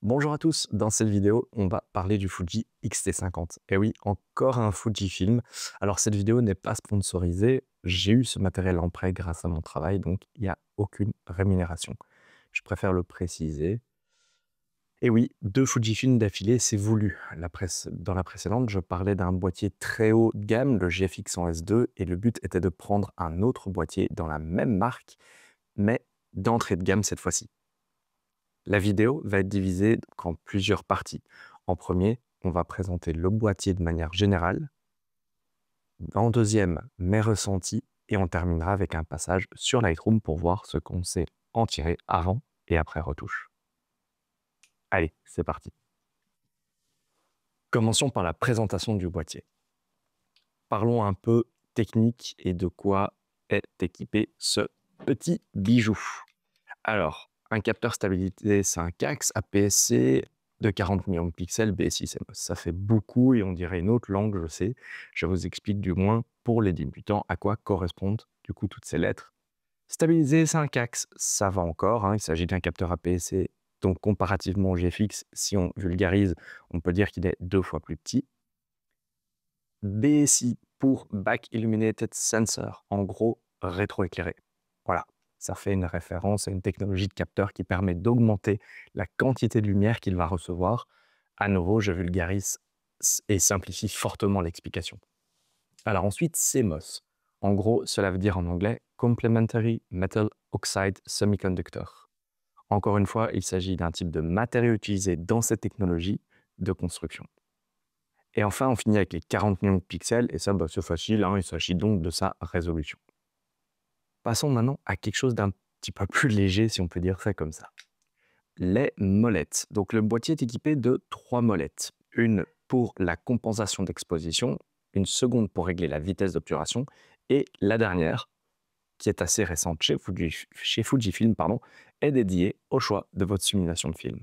Bonjour à tous, dans cette vidéo, on va parler du Fuji X-T50. Et oui, encore un Fujifilm. Alors cette vidéo n'est pas sponsorisée, j'ai eu ce matériel en prêt grâce à mon travail, donc il n'y a aucune rémunération. Je préfère le préciser. Et oui, deux Fujifilm d'affilée, c'est voulu. Dans la précédente, je parlais d'un boîtier très haut de gamme, le GFX 100S2, et le but était de prendre un autre boîtier dans la même marque, mais d'entrée de gamme cette fois-ci. La vidéo va être divisée en plusieurs parties. En premier, on va présenter le boîtier de manière générale. En deuxième, mes ressentis. Et on terminera avec un passage sur Lightroom pour voir ce qu'on sait en tirer avant et après retouche. Allez, c'est parti. Commençons par la présentation du boîtier. Parlons un peu technique et de quoi est équipé ce petit bijou. Alors, un capteur stabilité 5-axe APS-C de 40 millions de pixels BSI-CMOS. Ça fait beaucoup et on dirait une autre langue, je sais. Je vous explique du moins pour les débutants à quoi correspondent du coup toutes ces lettres. Stabilisé 5-axe, ça va encore. Il s'agit d'un capteur APS-C, donc comparativement au GFX, si on vulgarise, on peut dire qu'il est 2 fois plus petit. BSI pour Back Illuminated Sensor, en gros rétroéclairé. Voilà, ça fait une référence à une technologie de capteur qui permet d'augmenter la quantité de lumière qu'il va recevoir. À nouveau, je vulgarise et simplifie fortement l'explication. Alors ensuite, CMOS. En gros, cela veut dire en anglais Complementary Metal Oxide Semiconductor. Encore une fois, il s'agit d'un type de matériau utilisé dans cette technologie de construction. Et enfin, on finit avec les 40 millions de pixels, et ça, c'est facile, il s'agit donc de sa résolution. Passons maintenant à quelque chose d'un petit peu plus léger, si on peut dire ça comme ça. Les molettes. Donc le boîtier est équipé de 3 molettes. Une pour la compensation d'exposition, une seconde pour régler la vitesse d'obturation, et la dernière, qui est assez récente chez Fujifilm, est dédiée au choix de votre simulation de film.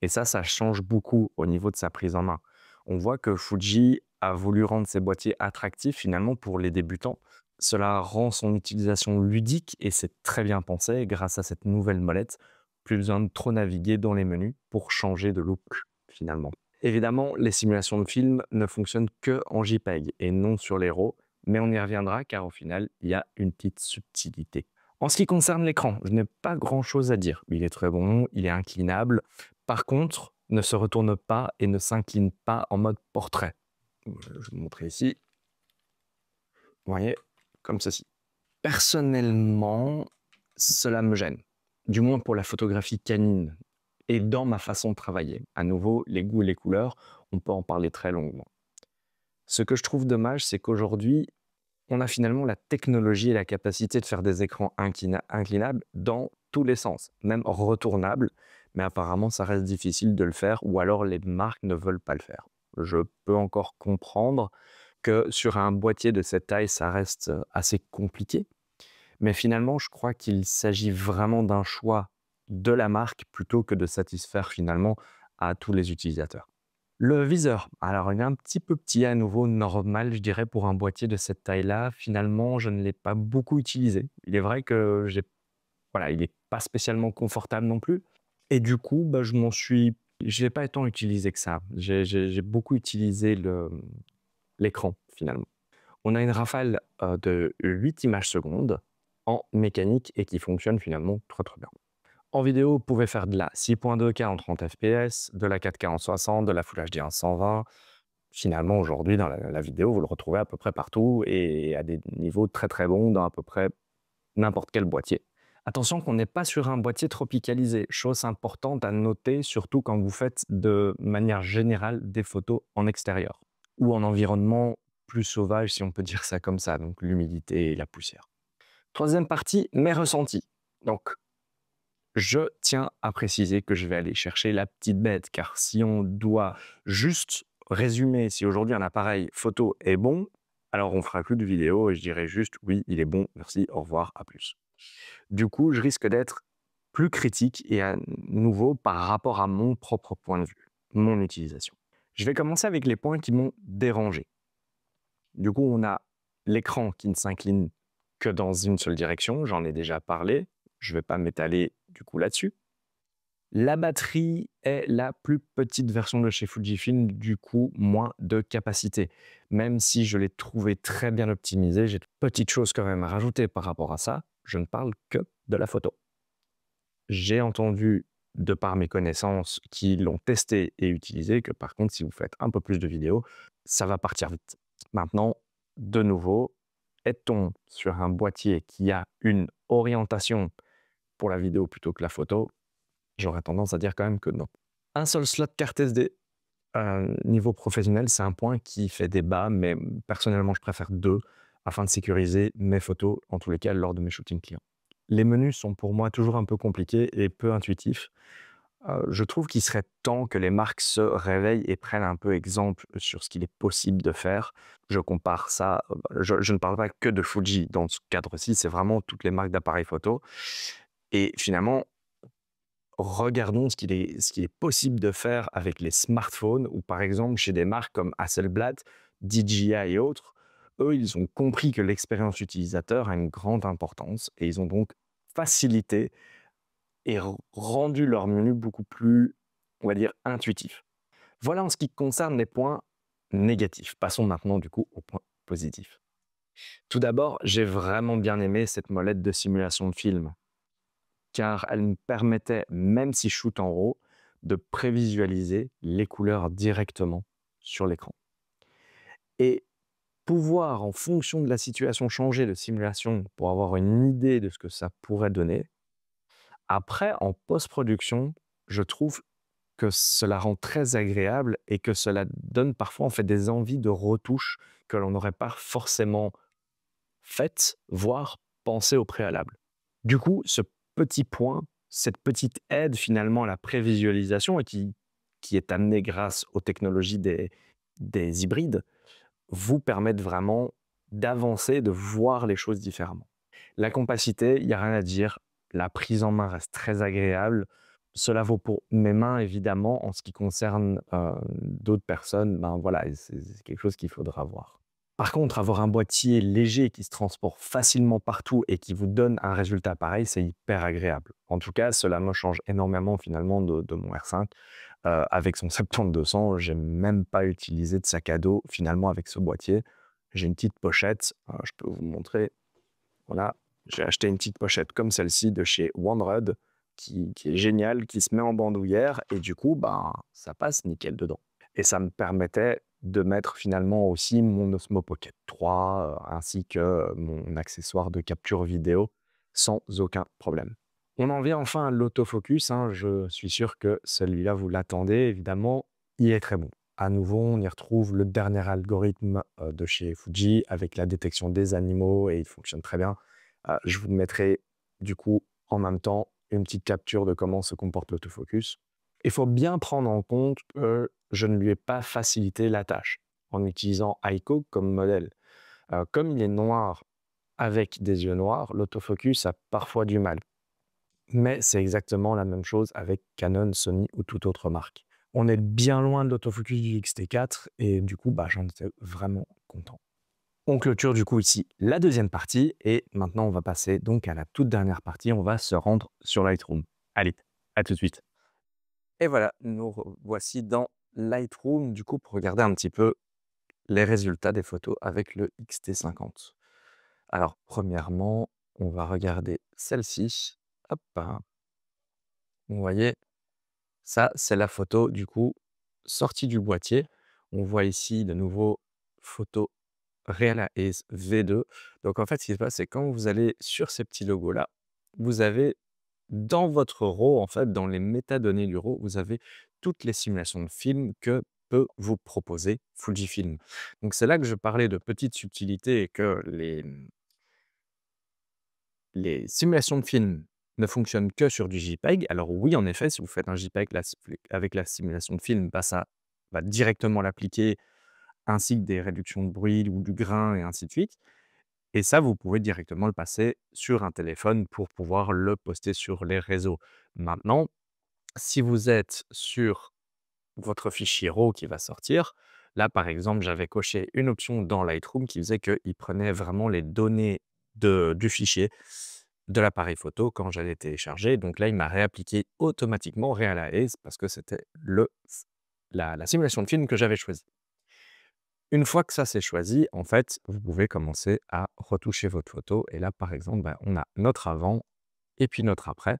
Et ça change beaucoup au niveau de sa prise en main. On voit que Fuji a voulu rendre ses boîtiers attractifs finalement pour les débutants. Cela rend son utilisation ludique et c'est très bien pensé grâce à cette nouvelle molette. Plus besoin de trop naviguer dans les menus pour changer de look finalement. Évidemment, les simulations de films ne fonctionnent que en JPEG et non sur les RAW, mais on y reviendra car au final, il y a une petite subtilité. En ce qui concerne l'écran, je n'ai pas grand-chose à dire. Il est très bon, il est inclinable. Par contre, ne se retourne pas et ne s'incline pas en mode portrait. Je vais vous montrer ici. Vous voyez, comme ceci. Personnellement, cela me gêne. Du moins pour la photographie canine et dans ma façon de travailler. À nouveau, les goûts et les couleurs, on peut en parler très longuement. Ce que je trouve dommage, c'est qu'aujourd'hui, on a finalement la technologie et la capacité de faire des écrans inclinables dans tous les sens, même retournables, mais apparemment ça reste difficile de le faire ou alors les marques ne veulent pas le faire. Je peux encore comprendre que sur un boîtier de cette taille, ça reste assez compliqué, mais finalement, je crois qu'il s'agit vraiment d'un choix de la marque plutôt que de satisfaire finalement à tous les utilisateurs. Le viseur, alors il est un petit peu petit à nouveau, normal, je dirais, pour un boîtier de cette taille-là. Finalement, je ne l'ai pas beaucoup utilisé. Il est vrai que voilà, il n'est pas spécialement confortable non plus. Et du coup, je l'ai pas tant utilisé que ça. J'ai beaucoup utilisé l'écran finalement. On a une rafale de 8 images secondes en mécanique et qui fonctionne finalement très très bien. En vidéo, vous pouvez faire de la 6.2K en 30 fps, de la 4K en 60, de la Full HD en 120. Finalement, aujourd'hui, dans la vidéo, vous le retrouvez à peu près partout et à des niveaux très très bons dans à peu près n'importe quel boîtier. Attention qu'on n'est pas sur un boîtier tropicalisé, chose importante à noter, surtout quand vous faites de manière générale des photos en extérieur ou en environnement plus sauvage, si on peut dire ça comme ça, donc l'humidité et la poussière. Troisième partie, mes ressentis. Donc, je tiens à préciser que je vais aller chercher la petite bête, car si on doit juste résumer si aujourd'hui un appareil photo est bon, alors on fera plus de vidéos et je dirai juste oui, il est bon, merci, au revoir, à plus. Du coup, je risque d'être plus critique et à nouveau par rapport à mon propre point de vue, mon utilisation. Je vais commencer avec les points qui m'ont dérangé. Du coup, on a l'écran qui ne s'incline que dans une seule direction, j'en ai déjà parlé, je ne vais pas m'étaler du coup là-dessus. La batterie est la plus petite version de chez Fujifilm, du coup, moins de capacité. Même si je l'ai trouvé très bien optimisé, j'ai de petites choses quand même à rajouter par rapport à ça. Je ne parle que de la photo. J'ai entendu, de par mes connaissances qui l'ont testé et utilisé, que par contre, si vous faites un peu plus de vidéos, ça va partir vite. Maintenant, de nouveau, est-on sur un boîtier qui a une orientation pour la vidéo plutôt que la photo? J'aurais tendance à dire quand même que non. Un seul slot carte SD, niveau professionnel, c'est un point qui fait débat, mais personnellement, je préfère 2 afin de sécuriser mes photos, en tous les cas, lors de mes shootings clients. Les menus sont pour moi toujours un peu compliqués et peu intuitifs. Je trouve qu'il serait temps que les marques se réveillent et prennent un peu exemple sur ce qu'il est possible de faire. Je compare ça, je ne parle pas que de Fuji dans ce cadre-ci, c'est vraiment toutes les marques d'appareils photo et finalement, regardons ce qu'il est possible de faire avec les smartphones ou par exemple chez des marques comme Hasselblad, DJI et autres. Eux, ils ont compris que l'expérience utilisateur a une grande importance et ils ont donc facilité et rendu leur menu beaucoup plus, on va dire, intuitif. Voilà en ce qui concerne les points négatifs. Passons maintenant du coup aux points positifs. Tout d'abord, j'ai vraiment bien aimé cette molette de simulation de film, car elle me permettait, même si je shoot en RAW, de prévisualiser les couleurs directement sur l'écran. Et pouvoir, en fonction de la situation, changer de simulation pour avoir une idée de ce que ça pourrait donner. Après, en post-production, je trouve que cela rend très agréable et que cela donne parfois en fait des envies de retouches que l'on n'aurait pas forcément faites, voire pensées au préalable. Du coup, ce petit point, cette petite aide finalement à la prévisualisation et qui est amenée grâce aux technologies des hybrides, vous permettent vraiment d'avancer, de voir les choses différemment. La compacité, il n'y a rien à dire. La prise en main reste très agréable. Cela vaut pour mes mains, évidemment. En ce qui concerne d'autres personnes, ben voilà, c'est quelque chose qu'il faudra voir. Par contre, avoir un boîtier léger qui se transporte facilement partout et qui vous donne un résultat pareil, c'est hyper agréable. En tout cas, cela me change énormément finalement de mon R5. Avec son 70-200, j'ai même pas utilisé de sac à dos finalement avec ce boîtier. J'ai une petite pochette, je peux vous montrer. Voilà, j'ai acheté une petite pochette comme celle-ci de chez OneRud qui est géniale, qui se met en bandoulière et du coup, ben, ça passe nickel dedans. Et ça me permettait de mettre finalement aussi mon Osmo Pocket 3 ainsi que mon accessoire de capture vidéo sans aucun problème. On en vient enfin à l'autofocus, hein. Je suis sûr que celui-là, vous l'attendez évidemment. Il est très bon. À nouveau, on y retrouve le dernier algorithme de chez Fuji avec la détection des animaux et il fonctionne très bien. Je vous mettrai du coup en même temps une petite capture de comment se comporte l'autofocus. Il faut bien prendre en compte que je ne lui ai pas facilité la tâche en utilisant Aiko comme modèle. Comme il est noir avec des yeux noirs, l'autofocus a parfois du mal. Mais c'est exactement la même chose avec Canon, Sony ou toute autre marque. On est bien loin de l'autofocus du X-T4 et du coup, bah, j'en étais vraiment content. On clôture du coup ici la deuxième partie et maintenant on va passer donc à la toute dernière partie. On va se rendre sur Lightroom. Allez, à tout de suite. Et voilà, nous voici dans Lightroom du coup pour regarder un petit peu les résultats des photos avec le X-T50. Alors premièrement, on va regarder celle-ci. Hop, hein. Vous voyez, ça, c'est la photo du coup sortie du boîtier. On voit ici de nouveau photo Realaise V2. Donc en fait, ce qui se passe, c'est quand vous allez sur ces petits logos-là, vous avez dans votre RAW, en fait, dans les métadonnées du RAW, vous avez toutes les simulations de films que peut vous proposer Fujifilm. Donc c'est là que je parlais de petites subtilités et que les simulations de films ne fonctionnent que sur du JPEG. Alors oui, en effet, si vous faites un JPEG avec la simulation de film, bah, ça va directement l'appliquer, ainsi que des réductions de bruit ou du grain et ainsi de suite. Et ça, vous pouvez directement le passer sur un téléphone pour pouvoir le poster sur les réseaux. Maintenant, si vous êtes sur votre fichier RAW qui va sortir, là, par exemple, j'avais coché une option dans Lightroom qui faisait qu'il prenait vraiment les données du fichier. de l'appareil photo quand j'allais télécharger. Donc là, il m'a réappliqué automatiquement Realize parce que c'était la simulation de film que j'avais choisie. Une fois que ça c'est choisi, en fait, vous pouvez commencer à retoucher votre photo. Et là, par exemple, bah, on a notre avant et puis notre après.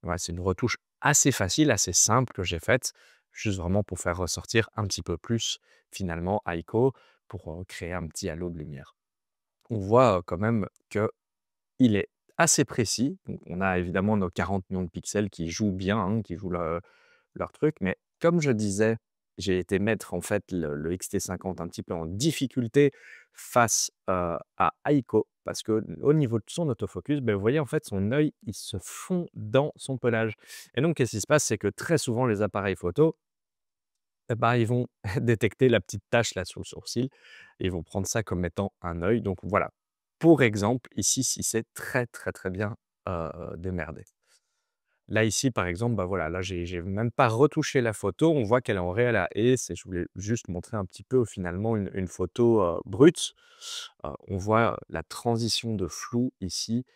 Ouais, c'est une retouche assez facile, assez simple que j'ai faite, juste vraiment pour faire ressortir un petit peu plus finalement Aiko, pour créer un petit halo de lumière. On voit quand même qu'il est assez précis. Donc, on a évidemment nos 40 millions de pixels qui jouent bien, hein, qui jouent leur truc. Mais comme je disais, j'ai été mettre en fait le XT50 un petit peu en difficulté face à Aiko parce que au niveau de son autofocus, ben, vous voyez en fait son œil, il se fond dans son pelage. Et donc, qu'est-ce qui se passe? C'est que très souvent, les appareils photo, eh ben, ils vont détecter la petite tache là sur le sourcil et ils vont prendre ça comme étant un œil. Donc voilà, pour exemple, ici, si c'est très, très, très bien démerdé. Là, ici, par exemple, bah, voilà, là, j'ai même pas retouché la photo. On voit qu'elle est en réel à Ace et je voulais juste montrer un petit peu finalement une photo brute. On voit la transition de flou ici,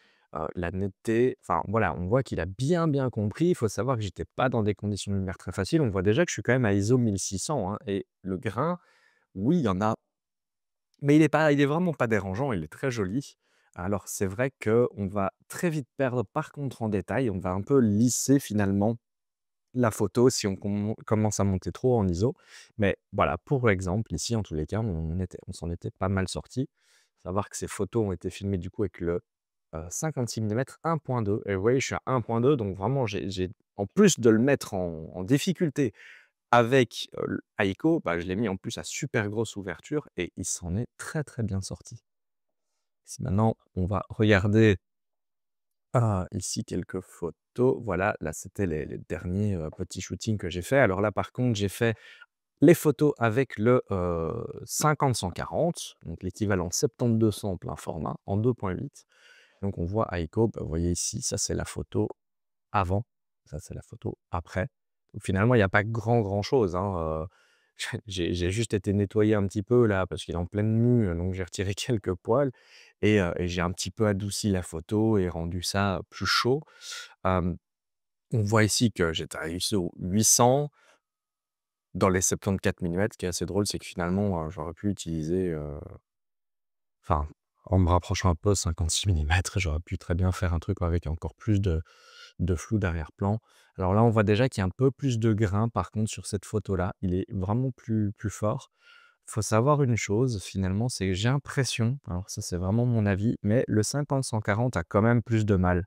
la netteté. Enfin, voilà, on voit qu'il a bien, bien compris. Il faut savoir que j'étais pas dans des conditions de lumière très faciles. On voit déjà que je suis quand même à ISO 1600, hein, et le grain, oui, il y en a, mais il est vraiment pas dérangeant, il est très joli. Alors c'est vrai qu'on va très vite perdre par contre en détail, on va un peu lisser finalement la photo si on commence à monter trop en ISO. Mais voilà, pour exemple, ici en tous les cas, on s'en était pas mal sorti. Savoir que ces photos ont été filmées du coup avec le 56 mm 1.2 et vous voyez, je suis à 1.2 donc vraiment en plus de le mettre en difficulté avec, Aiko, bah, je l'ai mis en plus à super grosse ouverture et il s'en est très, très bien sorti. Si maintenant on va regarder, ici quelques photos, voilà, là c'était les derniers, petits shootings que j'ai fait. Alors là par contre, j'ai fait les photos avec le, 50-140, donc l'équivalent 70-200 plein format en 2.8. Donc on voit Aiko, bah, vous voyez ici, ça c'est la photo avant, ça c'est la photo après. Donc finalement, il y a pas grand chose, hein, j'ai juste été nettoyer un petit peu là, parce qu'il est en pleine mue, donc j'ai retiré quelques poils et j'ai un petit peu adouci la photo et rendu ça plus chaud. Hem, on voit ici que j'étais à ISO 800 dans les 74 millimètres. Ce qui est assez drôle, c'est que finalement, j'aurais pu utiliser, enfin, en me rapprochant un peu 56 millimètres, j'aurais pu très bien faire un truc avec encore plus de flou d'arrière-plan. Alors là, on voit déjà qu'il y a un peu plus de grain par contre sur cette photo-là. Il est vraiment plus fort. Faut savoir une chose finalement, c'est que j'ai l'impression, alors ça c'est vraiment mon avis, mais le 50-140 a quand même plus de mal,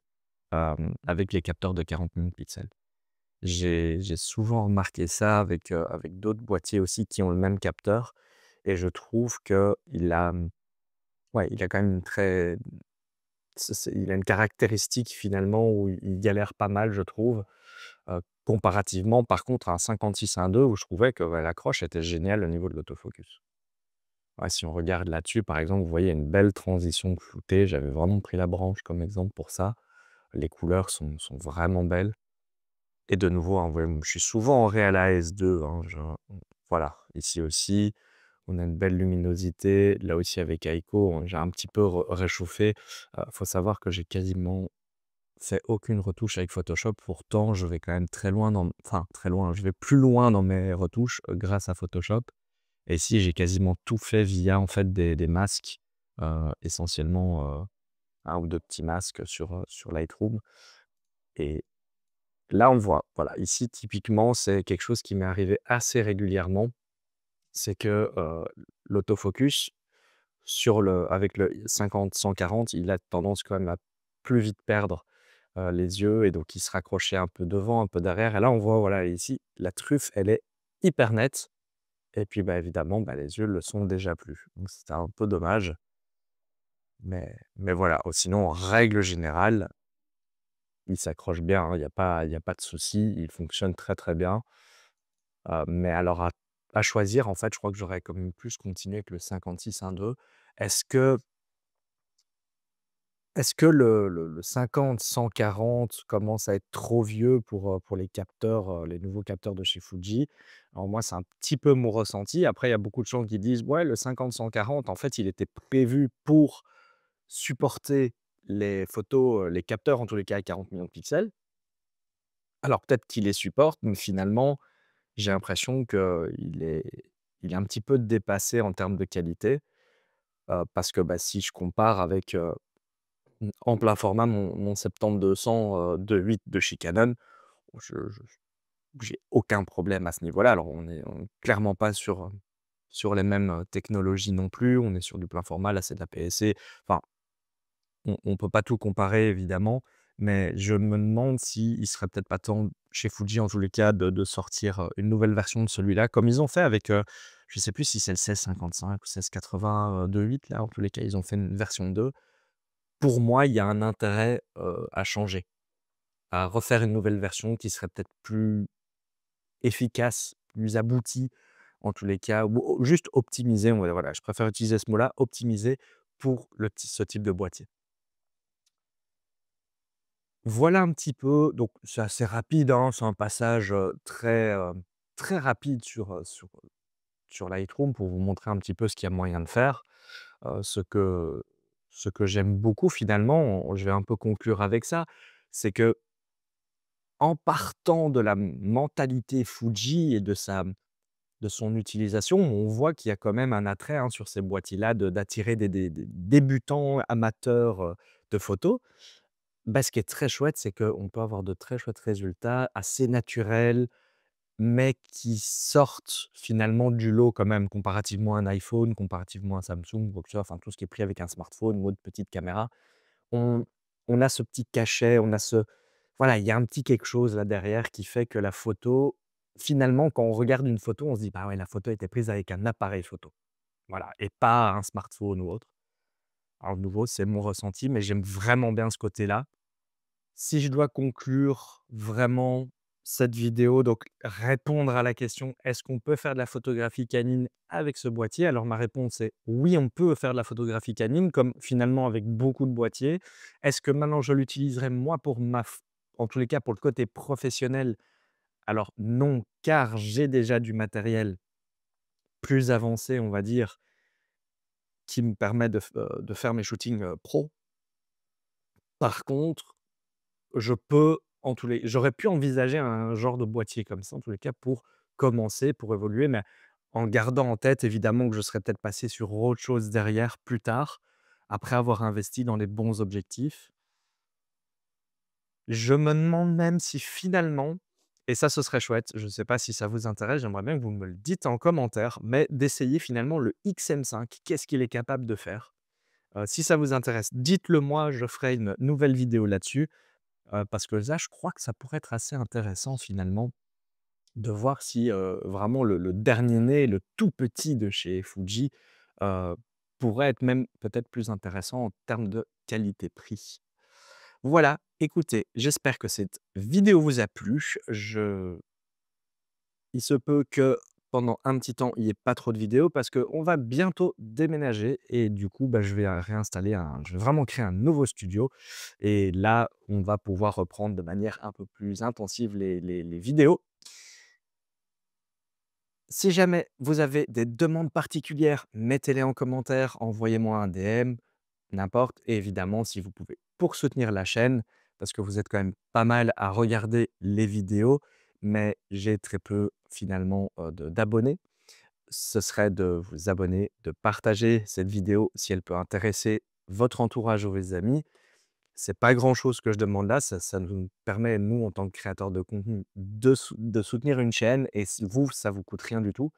avec les capteurs de 40 millions de pixels. J'ai souvent remarqué ça avec d'autres boîtiers aussi qui ont le même capteur et je trouve qu'il a, ouais, il a quand même une très il a une caractéristique finalement où il galère pas mal, je trouve, comparativement par contre à un 56-1.2 où je trouvais que, ouais, l'accroche était géniale au niveau de l'autofocus. Ouais, si on regarde là-dessus, par exemple, vous voyez une belle transition floutée. J'avais vraiment pris la branche comme exemple pour ça. Les couleurs sont vraiment belles et de nouveau, hein, ouais, je suis souvent en réal AS2, hein, voilà, ici aussi, on a une belle luminosité. Là aussi avec Aiko, hein, j'ai un petit peu réchauffé. Faut savoir que j'ai quasiment fait aucune retouche avec Photoshop. Pourtant, je vais quand même très loin enfin très loin, je vais plus loin dans mes retouches, grâce à Photoshop. Et ici, j'ai quasiment tout fait via en fait des masques, essentiellement, 1 ou 2 petits masques sur Lightroom et là, on voit, voilà, ici typiquement, c'est quelque chose qui m'est arrivé assez régulièrement. C'est que, l'autofocus avec le 50-140, il a tendance quand même à plus vite perdre, les yeux et donc il se raccrochait un peu devant, un peu derrière et là, on voit, voilà, ici, la truffe, elle est hyper nette et puis, bah, évidemment, bah, les yeux le sont déjà plus. Donc c'était un peu dommage, mais voilà. Sinon, en règle générale, il s'accroche bien, hein, il y a pas de souci, il fonctionne très, très bien. Mais alors à choisir, en fait, je crois que j'aurais quand même plus continué avec le 56-1.2. Est-ce que est-ce que le 50-140 commence à être trop vieux pour les capteurs, les nouveaux capteurs de chez Fuji? Alors moi, c'est un petit peu mon ressenti. Après, il y a beaucoup de gens qui disent: «Ouais, le 50-140, en fait, il était prévu pour supporter les photos, les capteurs en tous les cas à 40 millions de pixels. Alors peut-être qu'il les supporte, mais finalement, j'ai l'impression qu'il est un petit peu dépassé en termes de qualité, parce que, bah, si je compare avec, en plein format mon 70-200, 2.8 de chez Canon, je j'ai aucun problème à ce niveau-là. Alors on est clairement pas sur les mêmes, technologies non plus. On est sur du plein format, là c'est de la PSC. Enfin, on peut pas tout comparer évidemment, mais je me demande s'il serait peut-être pas temps chez Fuji en tous les cas de sortir, une nouvelle version de celui-là comme ils ont fait avec, je sais plus si c'est le 16-55 ou 16-80, 2.8 là, en tous les cas ils ont fait une version 2. Pour moi, il y a un intérêt, à changer, à refaire une nouvelle version qui serait peut-être plus efficace, plus aboutie, en tous les cas, ou juste optimisée, on va voilà, je préfère utiliser ce mot-là, optimisée pour ce type de boîtier. Voilà un petit peu, donc c'est assez rapide, hein, c'est un passage, très rapide sur Lightroom pour vous montrer un petit peu ce qu'il y a moyen de faire. Ce que j'aime beaucoup finalement, je vais un peu conclure avec ça, c'est que en partant de la mentalité Fuji et de son utilisation, on voit qu'il y a quand même un attrait, hein, sur ces boîtiers-là d'attirer des débutants amateurs, de photos. Bah, ce qui est très chouette, c'est qu'on peut avoir de très chouettes résultats assez naturels, mais qui sortent finalement du lot quand même, comparativement à un iPhone, comparativement à un Samsung, quoi que ce soit, enfin tout ce qui est pris avec un smartphone ou autre petite caméra. On on a ce petit cachet, on a ce voilà, il y a un petit quelque chose là derrière qui fait que la photo, finalement, quand on regarde une photo, on se dit: «Bah ouais, la photo a été prise avec un appareil photo». Voilà et pas un smartphone ou autre. Alors de nouveau, c'est mon ressenti, mais j'aime vraiment bien ce côté-là. Si je dois conclure vraiment cette vidéo, donc répondre à la question: «Est-ce qu'on peut faire de la photographie canine avec ce boîtier?» Alors ma réponse est: «Oui, on peut faire de la photographie canine», comme finalement avec beaucoup de boîtiers. Est-ce que maintenant je l'utiliserai moi pour ma f en tous les cas pour le côté professionnel? Alors non, car j'ai déjà du matériel plus avancé, on va dire, qui me permet de faire mes shootings, pro. Par contre, j'aurais pu envisager un genre de boîtier comme ça, en tous les cas, pour commencer, pour évoluer, mais en gardant en tête évidemment que je serais peut-être passé sur autre chose derrière plus tard, après avoir investi dans les bons objectifs. Je me demande même si finalement, et ça ce serait chouette, je ne sais pas si ça vous intéresse, j'aimerais bien que vous me le dites en commentaire, mais d'essayer finalement le XM5. Qu'est-ce qu'il est capable de faire? Si ça vous intéresse, dites-le moi, je ferai une nouvelle vidéo là-dessus. Parce que là, je crois que ça pourrait être assez intéressant finalement de voir si, vraiment le dernier né, le tout petit de chez Fuji, heu, pourrait être même peut-être plus intéressant en termes de qualité-prix. Voilà, écoutez, j'espère que cette vidéo vous a plu. Il se peut que pendant un petit temps, il y ait pas trop de vidéos parce qu'on va bientôt déménager et du coup, bah, je vais vraiment créer un nouveau studio et là, on va pouvoir reprendre de manière un peu plus intensive les vidéos. Si jamais vous avez des demandes particulières, mettez-les en commentaire, envoyez-moi un DM, n'importe et évidemment, si vous pouvez, pour soutenir la chaîne, parce que vous êtes quand même pas mal à regarder les vidéos, mais j'ai très peu finalement, d'abonnés. Ce serait de vous abonner, de partager cette vidéo si elle peut intéresser votre entourage ou vos amis. C'est pas grand-chose que je demande là, ça nous permet, nous, en tant que créateurs de contenu, de soutenir une chaîne et vous, ça vous coûte rien du tout.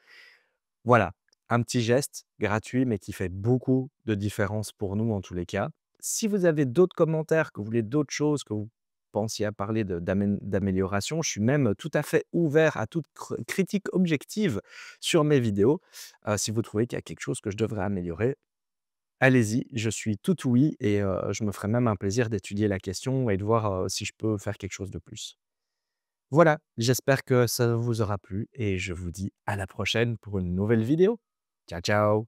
Voilà, un petit geste gratuit, mais qui fait beaucoup de différence pour nous en tous les cas. Si vous avez d'autres commentaires, que vous voulez d'autres choses, que vous pensiez à parler d'amélioration, je suis même tout à fait ouvert à toute critique objective sur mes vidéos. Si vous trouvez qu'il y a quelque chose que je devrais améliorer, allez-y, je suis tout oui et je me ferai même un plaisir d'étudier la question et de voir, si je peux faire quelque chose de plus. Voilà, j'espère que ça vous aura plu et je vous dis à la prochaine pour une nouvelle vidéo. Ciao, ciao.